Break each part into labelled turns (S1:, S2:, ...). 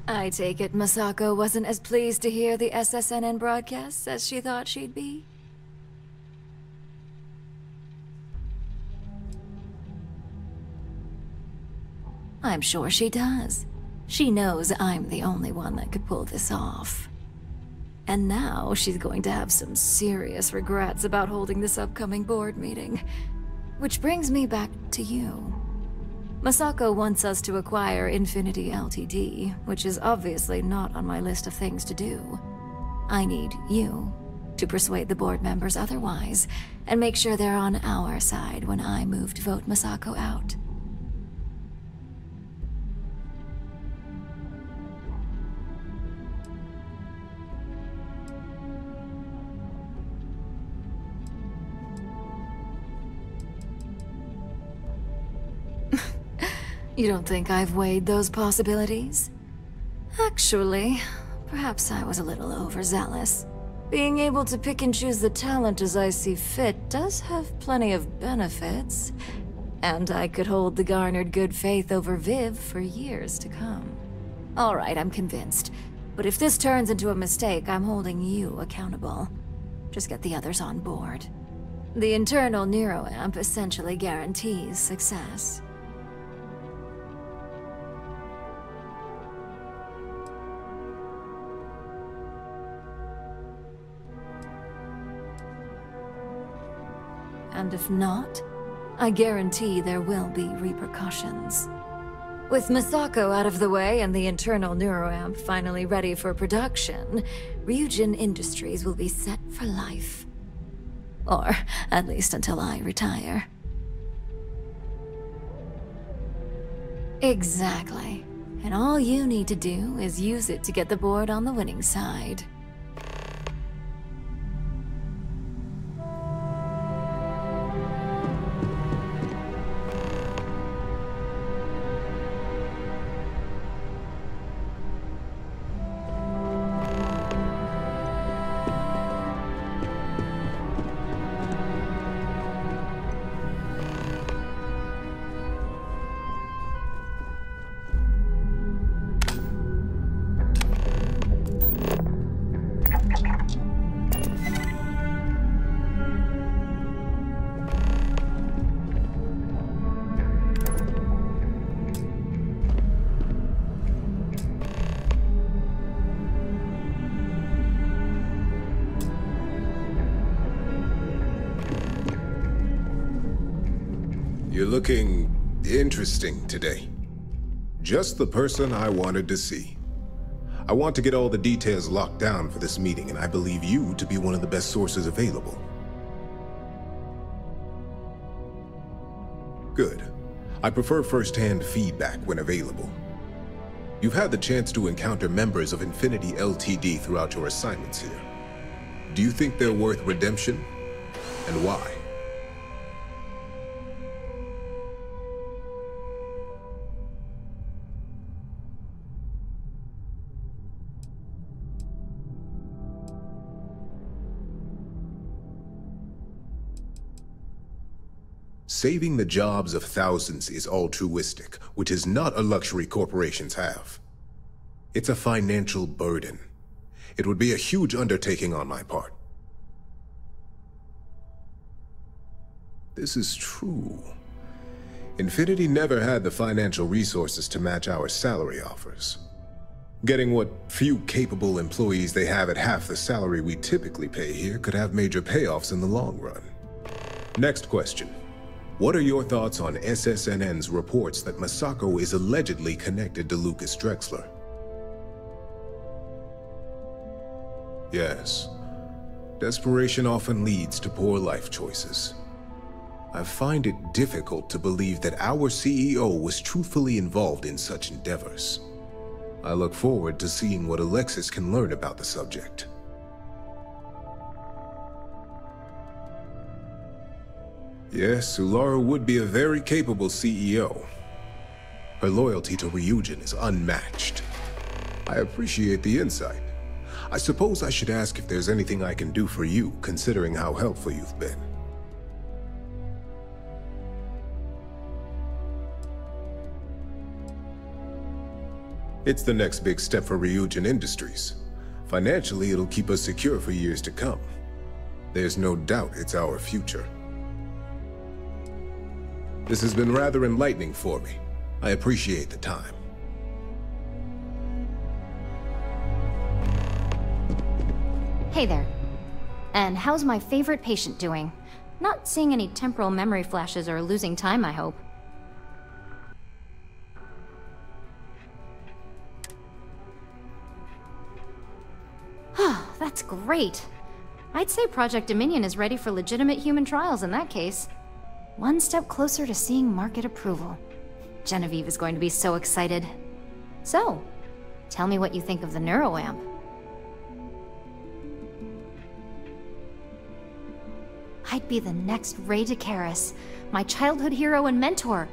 S1: I take it Masako wasn't as pleased to hear the SSNN broadcasts as she thought she'd be? I'm sure she does. She knows I'm the only one that could pull this off. And now she's going to have some serious regrets about holding this upcoming board meeting. Which brings me back to you. Masako wants us to acquire Infinity Ltd, which is obviously not on my list of things to do. I need you to persuade the board members otherwise, and make sure they're on our side when I move to vote Masako out. You don't think I've weighed those possibilities? Actually, perhaps I was a little overzealous. Being able to pick and choose the talent as I see fit does have plenty of benefits, and I could hold the garnered good faith over Viv for years to come. All right, I'm convinced. But if this turns into a mistake, I'm holding you accountable. Just get the others on board. The internal neuroamp essentially guarantees success. And if not, I guarantee there will be repercussions. With Masako out of the way and the internal neuroamp finally ready for production, Ryujin Industries will be set for life. Or at least until I retire. Exactly. And all you need to do is use it to get the board on the winning side.
S2: You're looking interesting today. Just the person I wanted to see. I want to get all the details locked down for this meeting, and I believe you to be one of the best sources available. Good. I prefer first-hand feedback when available. You've had the chance to encounter members of Infinity Ltd throughout your assignments here. Do you think they're worth redemption? And why? Saving the jobs of thousands is altruistic, which is not a luxury corporations have. It's a financial burden. It would be a huge undertaking on my part. This is true. Infinity never had the financial resources to match our salary offers. Getting what few capable employees they have at half the salary we typically pay here could have major payoffs in the long run. Next question. What are your thoughts on SSNN's reports that Masako is allegedly connected to Lucas Drexler? Yes. Desperation often leads to poor life choices. I find it difficult to believe that our CEO was truthfully involved in such endeavors. I look forward to seeing what Alexis can learn about the subject. Yes, Ulara would be a very capable CEO. Her loyalty to Ryujin is unmatched. I appreciate the insight. I suppose I should ask if there's anything I can do for you, considering how helpful you've been. It's the next big step for Ryujin Industries. Financially, it'll keep us secure for years to come. There's no doubt it's our future. This has been rather enlightening for me. I appreciate the time.
S3: Hey there. And how's my favorite patient doing? Not seeing any temporal memory flashes or losing time, I hope. That's great. I'd say Project Dominion is ready for legitimate human trials in that case. One step closer to seeing market approval. Genevieve is going to be so excited. So, tell me what you think of the neuroamp. I'd be the next Ray DeCaris, my childhood hero and mentor.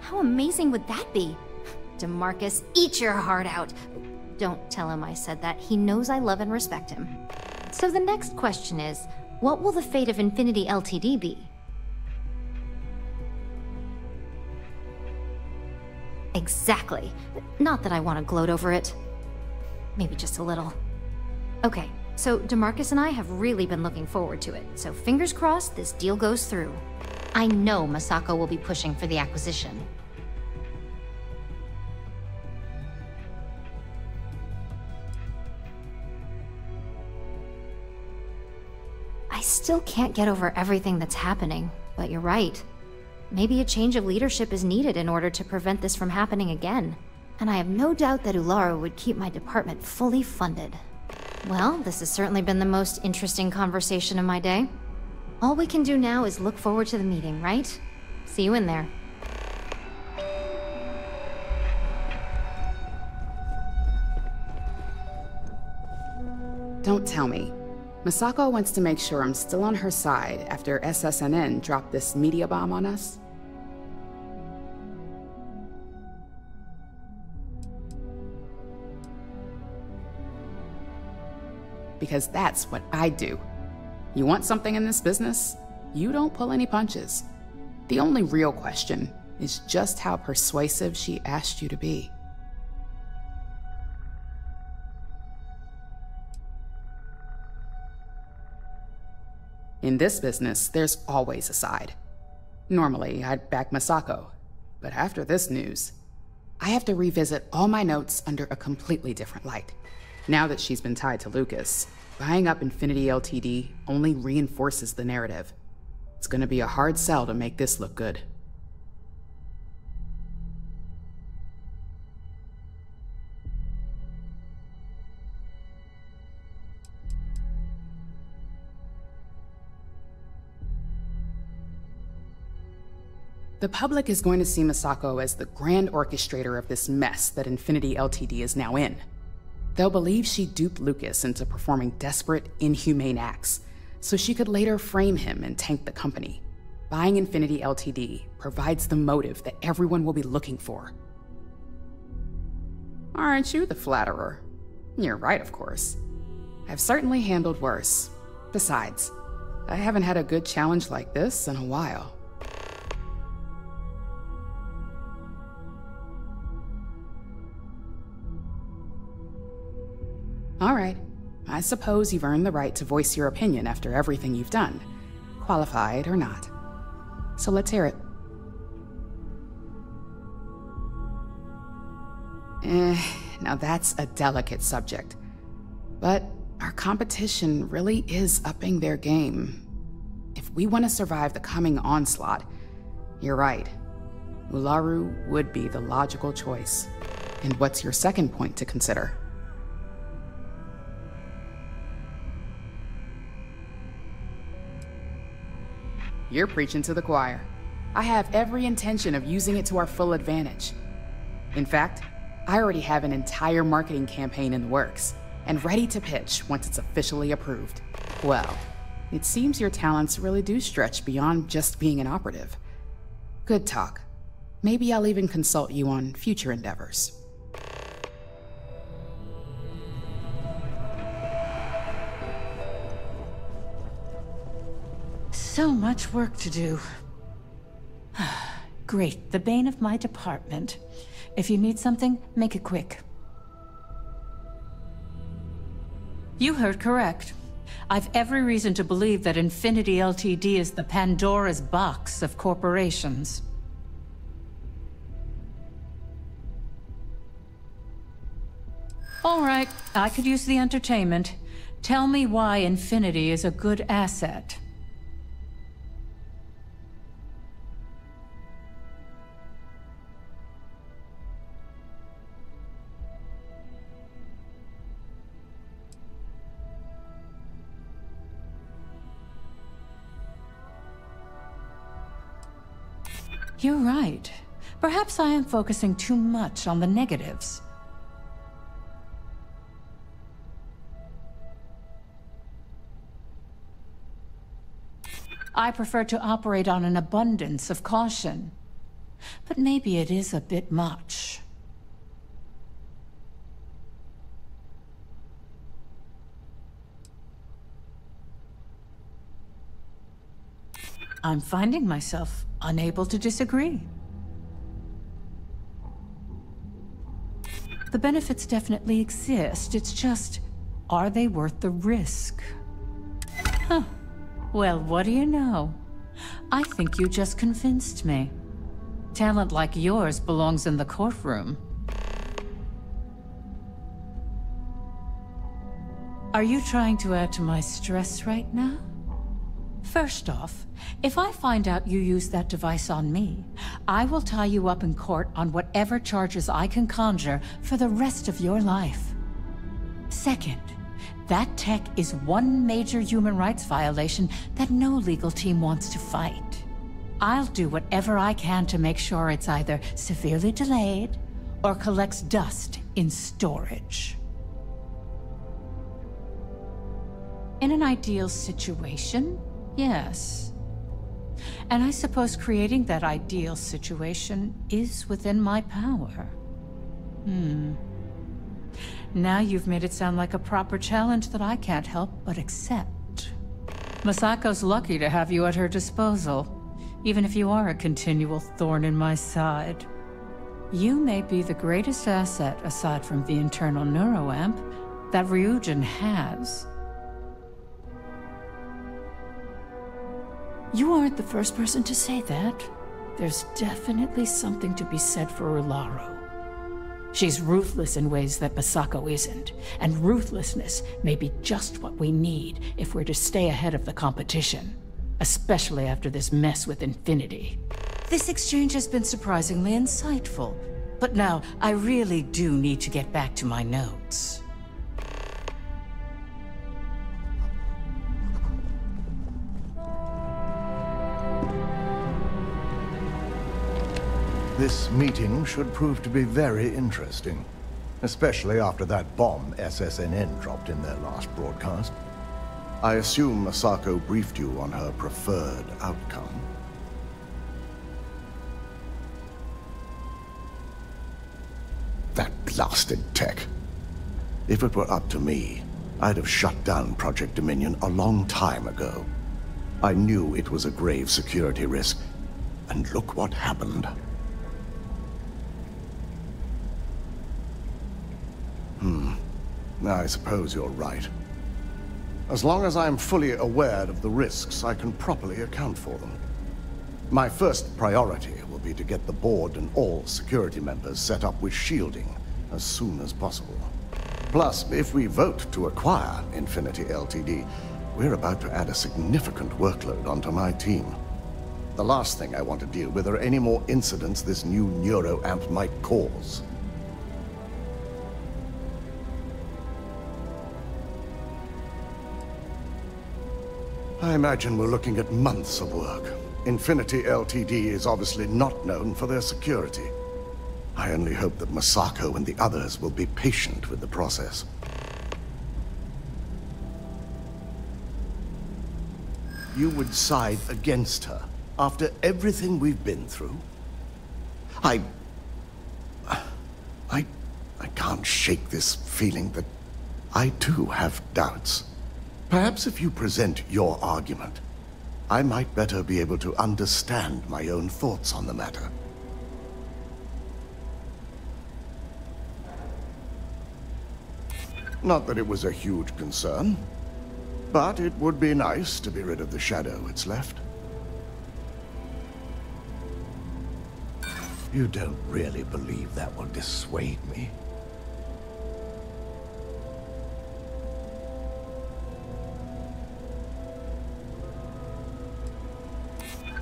S3: How amazing would that be? DeMarcus, eat your heart out. Don't tell him I said that. He knows I love and respect him. So the next question is, what will the fate of Infinity Ltd be? Exactly. Not that I want to gloat over it. Maybe just a little. Okay, so DeMarcus and I have really been looking forward to it, so fingers crossed this deal goes through. I know Masako will be pushing for the acquisition. I still can't get over everything that's happening, but you're right. Maybe a change of leadership is needed in order to prevent this from happening again. And I have no doubt that Ularu would keep my department fully funded. Well, this has certainly been the most interesting conversation of my day. All we can do now is look forward to the meeting, right? See you in there.
S4: Don't tell me. Masako wants to make sure I'm still on her side after SSNN dropped this media bomb on us? Because that's what I do. You want something in this business? You don't pull any punches. The only real question is just how persuasive she asked you to be. In this business, there's always a side. Normally, I'd back Masako, but after this news, I have to revisit all my notes under a completely different light. Now that she's been tied to Lucas, buying up Infinity Ltd only reinforces the narrative. It's gonna be a hard sell to make this look good. The public is going to see Masako as the grand orchestrator of this mess that Infinity Ltd is now in. They'll believe she duped Lucas into performing desperate, inhumane acts, so she could later frame him and tank the company. Buying Infinity Ltd provides the motive that everyone will be looking for. Aren't you the flatterer? You're right, of course. I've certainly handled worse. Besides, I haven't had a good challenge like this in a while. All right, I suppose you've earned the right to voice your opinion after everything you've done, qualified or not. So let's hear it. Now that's a delicate subject. But our competition really is upping their game. If we want to survive the coming onslaught, you're right. Ularu would be the logical choice. And what's your second point to consider? You're preaching to the choir. I have every intention of using it to our full advantage. In fact, I already have an entire marketing campaign in the works, and ready to pitch once it's officially approved. Well, it seems your talents really do stretch beyond just being an operative. Good talk. Maybe I'll even consult you on future endeavors.
S5: So much work to do. Great, the bane of my department. If you need something, make it quick. You heard correct. I've every reason to believe that Infinity Ltd. Is the Pandora's box of corporations. All right, I could use the entertainment. Tell me why Infinity is a good asset. You're right. Perhaps I am focusing too much on the negatives. I prefer to operate on an abundance of caution. But maybe it is a bit much. I'm finding myself unable to disagree. The benefits definitely exist. It's just, are they worth the risk? Huh. Well, what do you know? I think you just convinced me. Talent like yours belongs in the courtroom. Are you trying to add to my stress right now? First off, if I find out you used that device on me, I will tie you up in court on whatever charges I can conjure for the rest of your life. Second, that tech is one major human rights violation that no legal team wants to fight. I'll do whatever I can to make sure it's either severely delayed or collects dust in storage. In an ideal situation, yes. And I suppose creating that ideal situation is within my power. Now you've made it sound like a proper challenge that I can't help but accept. Masako's lucky to have you at her disposal, even if you are a continual thorn in my side. You may be the greatest asset, aside from the internal neuroamp, that Ryujin has. You aren't the first person to say that. There's definitely something to be said for Ularo. She's ruthless in ways that Masako isn't, and ruthlessness may be just what we need if we're to stay ahead of the competition, especially after this mess with Infinity. This exchange has been surprisingly insightful, but now I really do need to get back to my notes.
S6: This meeting should prove to be very interesting, especially after that bomb SSNN dropped in their last broadcast. I assume Masako briefed you on her preferred outcome. That blasted tech. If it were up to me, I'd have shut down Project Dominion a long time ago. I knew it was a grave security risk, and look what happened. I suppose you're right. As long as I'm fully aware of the risks, I can properly account for them. My first priority will be to get the board and all security members set up with shielding as soon as possible. Plus, if we vote to acquire Infinity Ltd., we're about to add a significant workload onto my team. The last thing I want to deal with are any more incidents this new neuroamp might cause. I imagine we're looking at months of work. Infinity Ltd. Is obviously not known for their security. I only hope that Masako and the others will be patient with the process. You would side against her after everything we've been through? I can't shake this feeling that I too have doubts. Perhaps if you present your argument, I might better be able to understand my own thoughts on the matter. Not that it was a huge concern, but it would be nice to be rid of the shadow it's left. You don't really believe that will dissuade me?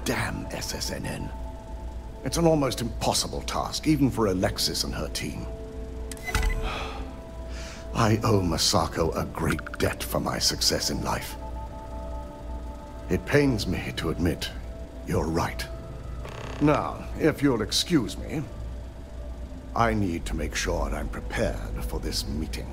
S6: Damn SSNN. It's an almost impossible task, even for Alexis and her team. I owe Masako a great debt for my success in life. It pains me to admit you're right. Now, if you'll excuse me, I need to make sure I'm prepared for this meeting.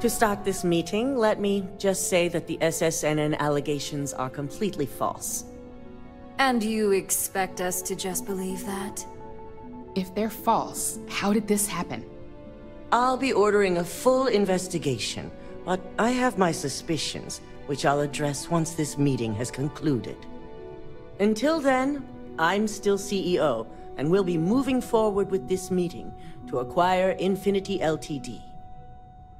S7: To start this meeting, let me just say that the SSNN allegations are completely false.
S1: And you expect us to just believe that?
S4: If they're false, how did this happen?
S7: I'll be ordering a full investigation, but I have my suspicions, which I'll address once this meeting has concluded. Until then, I'm still CEO, and we'll be moving forward with this meeting to acquire Infinity Ltd.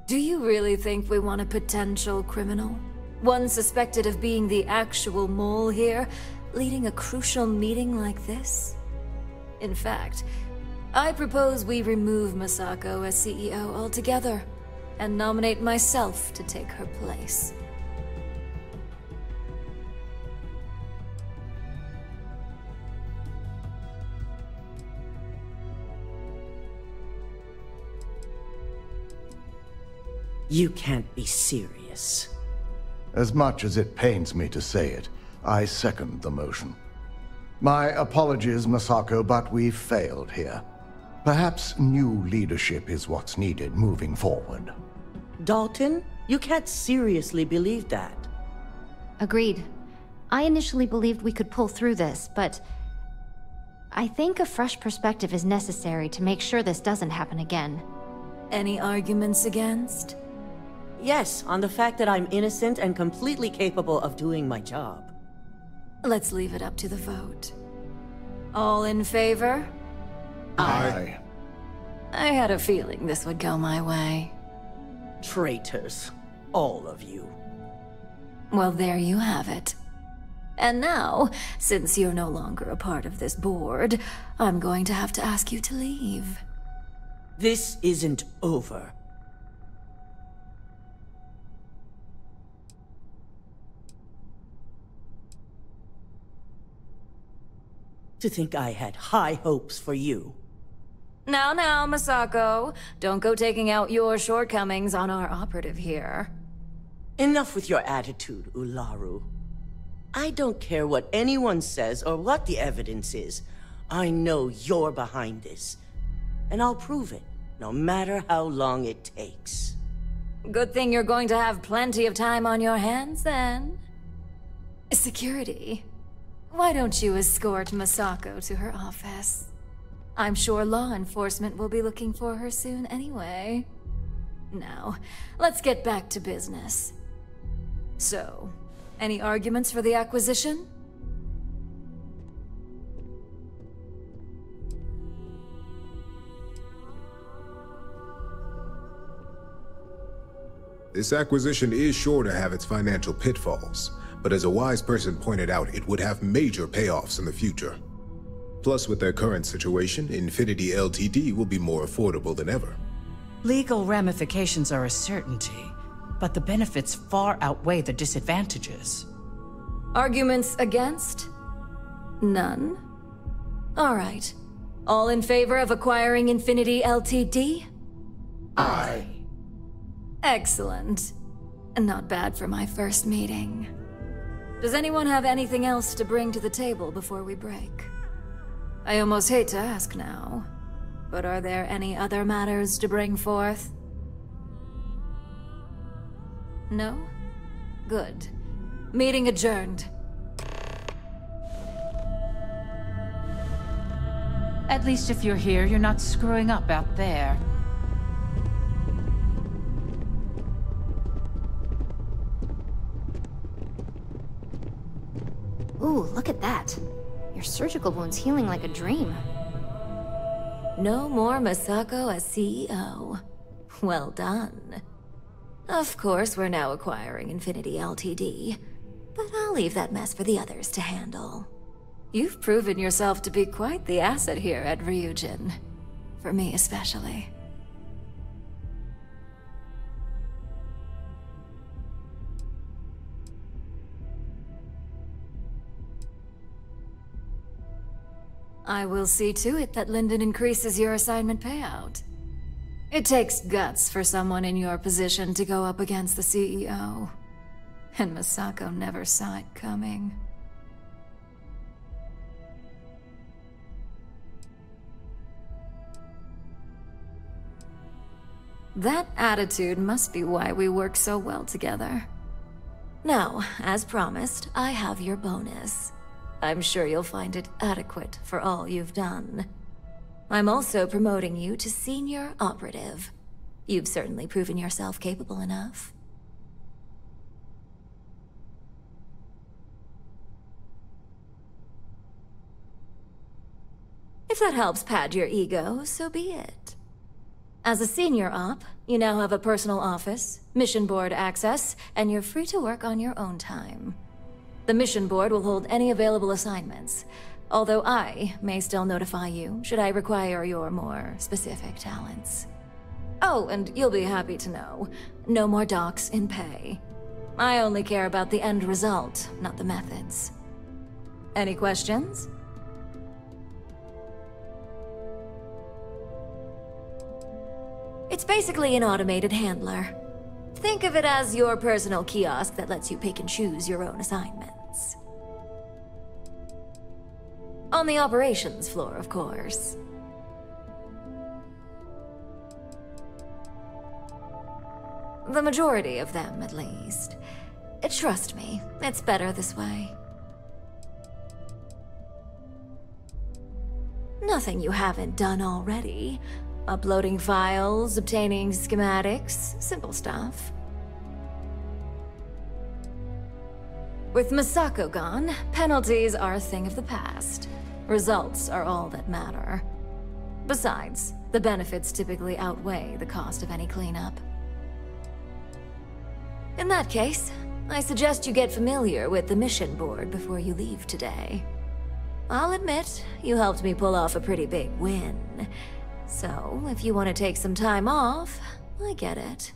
S1: Do you really think we want a potential criminal? One suspected of being the actual mole here, leading a crucial meeting like this? In fact, I propose we remove Masako as CEO altogether, and nominate myself to take her place.
S7: You can't be serious.
S6: As much as it pains me to say it, I second the motion. My apologies, Masako, but we've failed here. Perhaps new leadership is what's needed moving forward.
S7: Dalton, you can't seriously believe that.
S3: Agreed. I initially believed we could pull through this, but I think a fresh perspective is necessary to make sure this doesn't happen again.
S1: Any arguments against?
S7: Yes, on the fact that I'm innocent and completely capable of doing my job.
S1: Let's leave it up to the vote. All in favor?
S6: Aye.
S1: I had a feeling this would go my way.
S7: Traitors. All of you.
S1: Well, there you have it. And now, since you're no longer a part of this board, I'm going to have to ask you to leave.
S7: This isn't over. To think I had high hopes for you.
S1: Now, Masako. Don't go taking out your shortcomings on our operative here.
S7: Enough with your attitude, Ularu. I don't care what anyone says or what the evidence is. I know you're behind this. And I'll prove it, no matter how long it takes.
S1: Good thing you're going to have plenty of time on your hands, then. Security. Why don't you escort Masako to her office? I'm sure law enforcement will be looking for her soon anyway. Now, let's get back to business. So, any arguments for the acquisition?
S2: This acquisition is sure to have its financial pitfalls, but as a wise person pointed out, it would have major payoffs in the future. Plus, with their current situation, Infinity Ltd will be more affordable than ever.
S5: Legal ramifications are a certainty, but the benefits far outweigh the disadvantages.
S1: Arguments against? None? All right. All in favor of acquiring Infinity Ltd?
S6: Aye.
S1: Excellent. Not bad for my first meeting. Does anyone have anything else to bring to the table before we break? I almost hate to ask now, but are there any other matters to bring forth? No? Good. Meeting adjourned.
S5: At least if you're here, you're not screwing up out there.
S3: Ooh, look at that. Your surgical wound's healing like a dream.
S1: No more Masako as CEO. Well done. Of course, we're now acquiring Infinity Ltd, but I'll leave that mess for the others to handle. You've proven yourself to be quite the asset here at Ryujin. For me especially. I will see to it that Linden increases your assignment payout. It takes guts for someone in your position to go up against the CEO. And Masako never saw it coming. That attitude must be why we work so well together. Now, as promised, I have your bonus. I'm sure you'll find it adequate for all you've done. I'm also promoting you to senior operative. You've certainly proven yourself capable enough. If that helps pad your ego, so be it. As a senior op, you now have a personal office, mission board access, and you're free to work on your own time. The mission board will hold any available assignments, although I may still notify you should I require your more specific talents. Oh, and you'll be happy to know, no more docks in pay. I only care about the end result, not the methods. Any questions? It's basically an automated handler. Think of it as your personal kiosk that lets you pick and choose your own assignments. On the operations floor, of course. The majority of them, at least. Trust me, it's better this way. Nothing you haven't done already. Uploading files, obtaining schematics, simple stuff. With Masako gone, penalties are a thing of the past. Results are all that matter. Besides, the benefits typically outweigh the cost of any cleanup. In that case, I suggest you get familiar with the mission board before you leave today. I'll admit, you helped me pull off a pretty big win. So, if you want to take some time off, I get it.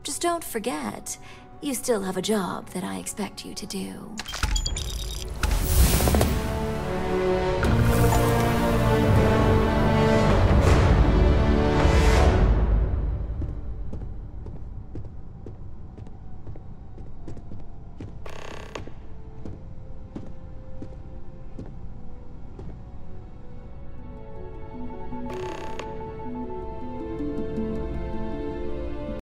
S1: Just don't forget, you still have a job that I expect you to do.